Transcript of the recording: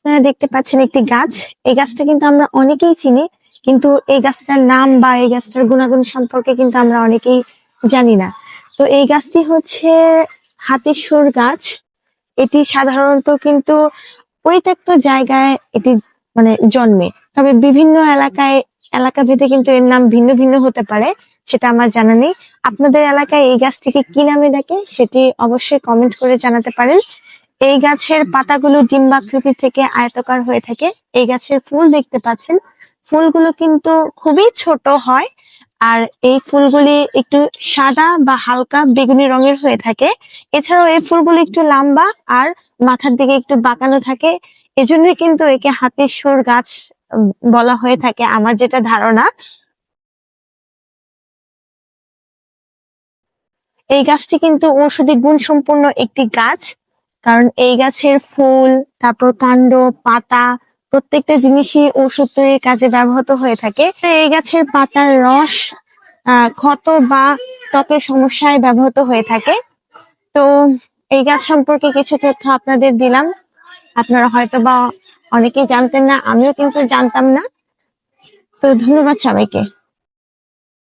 আপনারা দেখতে পাচ্ছেন একটি গাছ। এই গাছটা কিন্তু আমরা অনেকেই চিনি, কিন্তু এই গাছটার নাম বা এই গাছটার গুণাগুণ সম্পর্কে কিন্তু আমরা অনেকেই জানি না। তো এই গাছটি হচ্ছে হাতির সুর গাছ। এটি সাধারণত কিন্তু পরিত্যক্ত জায়গায় এটি জন্মে, তবে বিভিন্ন এলাকা ভেদে কিন্তু এর নাম ভিন্ন ভিন্ন হতে পারে, সেটা আমার জানা নেই। আপনাদের এলাকায় এই গাছটিকে কি নামে ডাকে সেটি অবশ্যই কমেন্ট করে জানাতে পারেন। এই গাছের পাতাগুলো ডিম্বাকৃতি থেকে আয়তাকার হয়ে থাকে। এই গাছের ফুল দেখতে পাচ্ছেন, ফুলগুলো কিন্তু খুবই ছোট হয়, আর এই ফুলগুলি একটু সাদা বা হালকা বেগুনি রঙের হয়ে থাকে। এছাড়াও এই ফুলগুলি একটু লম্বা আর মাথার দিকে একটু বাঁকানো থাকে। এজন্যই কিন্তু একে হাতির সুর গাছ বলা হয়ে থাকে, আমার যেটা ধারণা। এই গাছটি কিন্তু ঔষধি গুণ সম্পন্ন একটি গাছ, কারণ এই গাছের ফুল, তারপর কাণ্ড, পাতা, প্রত্যেকটা জিনিসই ঔষধ তৈরির কাজে ব্যবহৃত হয়ে থাকে। এই গাছের পাতার রস ক্ষত বা ত্বকের সমস্যায় ব্যবহৃত হয়ে থাকে। তো এই গাছ সম্পর্কে কিছু তথ্য আপনাদের দিলাম, আপনারা হয়তো বা অনেকেই জানতেন না, আমিও কিন্তু জানতাম না। তো ধন্যবাদ সবাইকে।